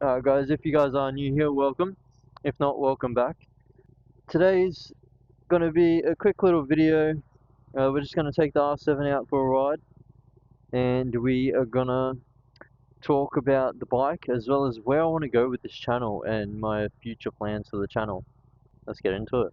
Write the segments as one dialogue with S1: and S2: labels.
S1: Guys, if you guys are new here, welcome. If not, welcome back. Today's gonna be a quick little video. We're just gonna take the R7 out for a ride, and we are gonna talk about the bike as well as where I want to go with this channel and my future plans for the channel. Let's get into it.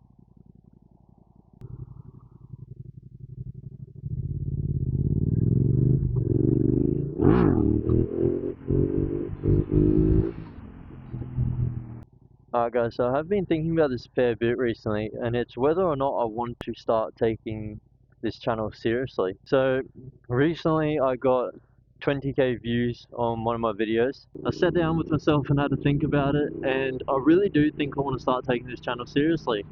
S1: Alright guys, so I have been thinking about this a fair bit recently, and it's whether or not I want to start taking this channel seriously. So recently I got 20k views on one of my videos. I sat down with myself and had to think about it, and I really do think I want to start taking this channel seriously.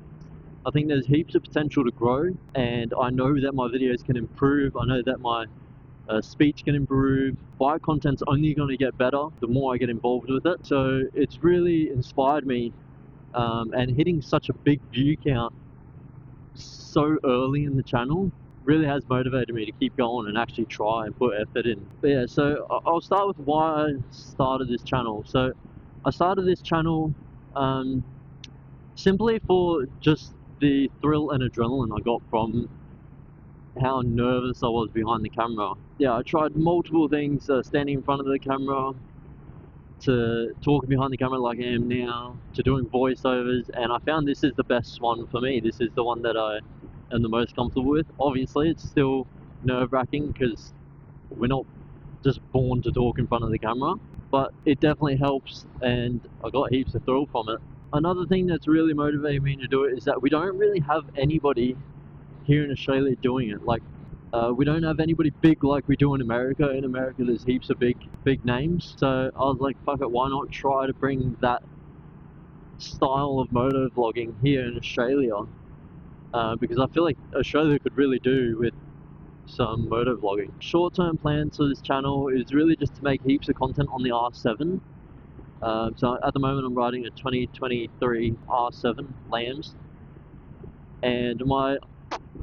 S1: I think there's heaps of potential to grow, and I know that my videos can improve. I know that my speech can improve. Bike content's only going to get better the more I get involved with it. So it's really inspired me, and hitting such a big view count so early in the channel really has motivated me to keep going and actually try and put effort in. But yeah, so I'll start with why I started this channel. So I started this channel simply for just the thrill and adrenaline I got from how nervous I was behind the camera. Yeah, I tried multiple things, standing in front of the camera, to talking behind the camera like I am now, to doing voiceovers, and I found this is the best one for me. This is the one that I am the most comfortable with. Obviously, it's still nerve-wracking because we're not just born to talk in front of the camera, but it definitely helps, and I got heaps of thrill from it. Another thing that's really motivated me to do it is that we don't really have anybody here in Australia doing it. Like, we don't have anybody big like we do in America. In America, there's heaps of big names. So I was like, fuck it, why not try to bring that style of moto vlogging here in Australia? Because I feel like Australia could really do with some moto vlogging. Short-term plans for this channel is really just to make heaps of content on the R7. So at the moment, I'm riding a 2023 R7 Lambs, and my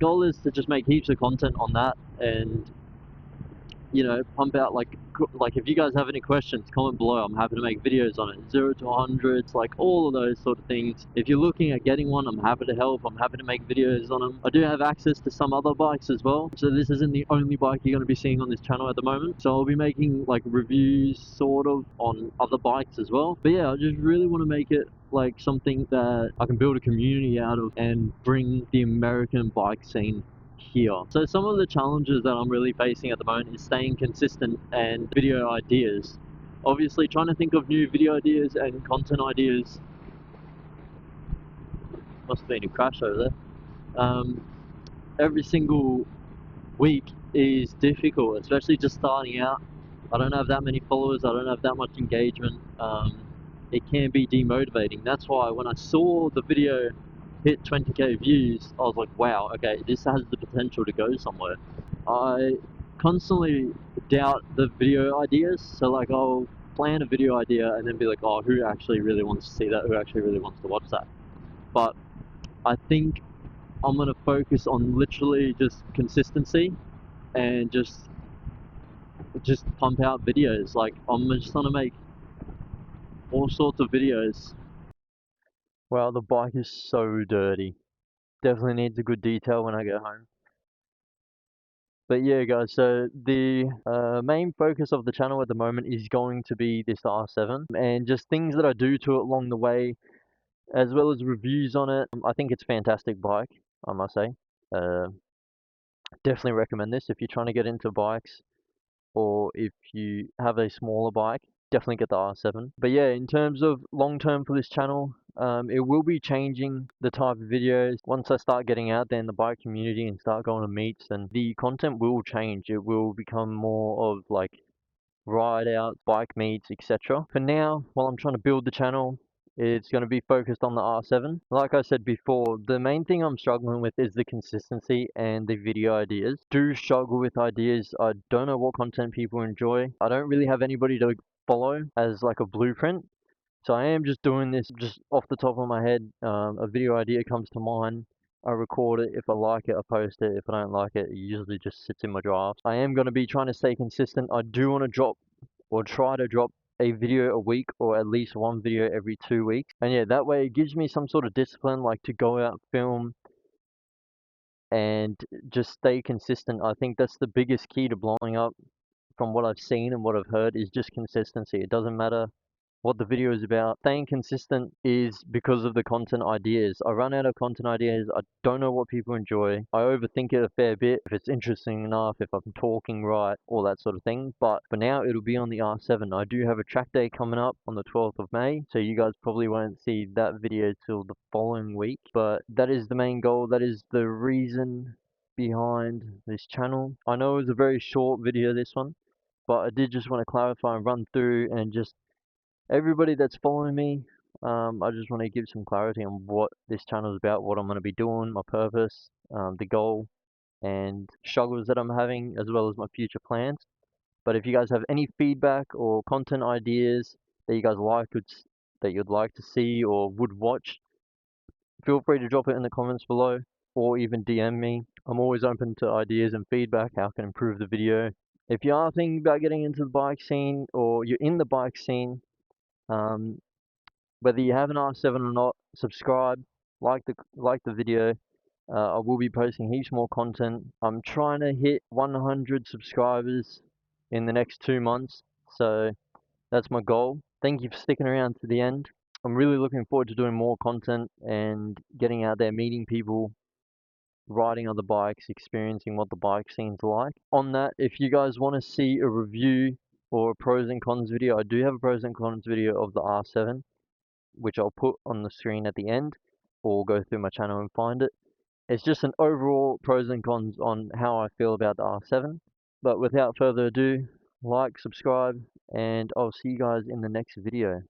S1: goal is to just make heaps of content on that, and pump out like if you guys have any questions, comment below. I'm happy to make videos on it. 0 to 100s, like all of those sort of things. If you're looking at getting one, I'm happy to help. I'm happy to make videos on them. I do have access to some other bikes as well, so this isn't the only bike you're going to be seeing on this channel at the moment. So I'll be making like reviews sort of on other bikes as well. But yeah, I just really want to make it like something that I can build a community out of and bring the American bike scene here. So some of the challenges that I'm really facing at the moment is staying consistent and video ideas. Obviously trying to think of new video ideas and content ideas. Must have been a crash over there. Every single week is difficult, especially just starting out. I don't have that many followers, I don't have that much engagement. It can be demotivating. That's why when I saw the video hit 20k views, I was like, wow, okay, this has the potential to go somewhere. I constantly doubt the video ideas, so like I'll plan a video idea and then be like, oh, who actually really wants to see that, who actually really wants to watch that? But I think I'm gonna focus on literally just consistency and just pump out videos. Like, I'm just gonna make all sorts of videos. Wow, the bike is so dirty. Definitely needs a good detail when I get home. But yeah guys, so the main focus of the channel at the moment is going to be this R7 and just things that I do to it along the way, as well as reviews on it. I think it's a fantastic bike, I must say. Definitely recommend this if you're trying to get into bikes, or if you have a smaller bike, definitely get the R7. But yeah, in terms of long term for this channel, it will be changing the type of videos. Once I start getting out there in the bike community and start going to meets, then the content will change. It will become more of like ride out, bike meets, etc. For now, while I'm trying to build the channel, it's going to be focused on the R7. Like I said before, the main thing I'm struggling with is the consistency and the video ideas. Do struggle with ideas. I don't know what content people enjoy. I don't really have anybody to follow as like a blueprint. So I am just doing this just off the top of my head. A video idea comes to mind, I record it. If I like it, I post it. If I don't like it, it usually just sits in my drafts. I am going to be trying to stay consistent. I do want to drop, or try to drop, a video a week or at least one video every 2 weeks. And yeah, that way it gives me some sort of discipline, like to go out, film, and just stay consistent. I think that's the biggest key to blowing up from what I've seen and what I've heard is just consistency. It doesn't matter what the video is about. Staying consistent is because of the content ideas. I run out of content ideas. I don't know what people enjoy. I overthink it a fair bit, if it's interesting enough, if I'm talking right, all that sort of thing. But for now, it'll be on the R7. I do have a track day coming up on the 12th of May, so you guys probably won't see that video till the following week. But that is the main goal. That is the reason behind this channel. I know it was a very short video, this one, but I did just want to clarify and run through and just everybody that's following me, I just want to give some clarity on what this channel is about, what I'm going to be doing, my purpose, the goal, and struggles that I'm having, as well as my future plans. But if you guys have any feedback or content ideas that you guys like, that you'd like to see or would watch, feel free to drop it in the comments below, or even DM me. I'm always open to ideas and feedback, how I can improve the video. If you are thinking about getting into the bike scene, or you're in the bike scene, um, whether you have an R7 or not, subscribe, like the video. I will be posting heaps more content. I'm trying to hit 100 subscribers in the next 2 months, so that's my goal. Thank you for sticking around to the end. I'm really looking forward to doing more content and getting out there, meeting people, riding other bikes, experiencing what the bike scene's like. On that, if you guys want to see a review or a pros and cons video, I do have a pros and cons video of the R7, which I'll put on the screen at the end, or go through my channel and find it. It's just an overall pros and cons on how I feel about the R7. But without further ado, like, subscribe, and I'll see you guys in the next video.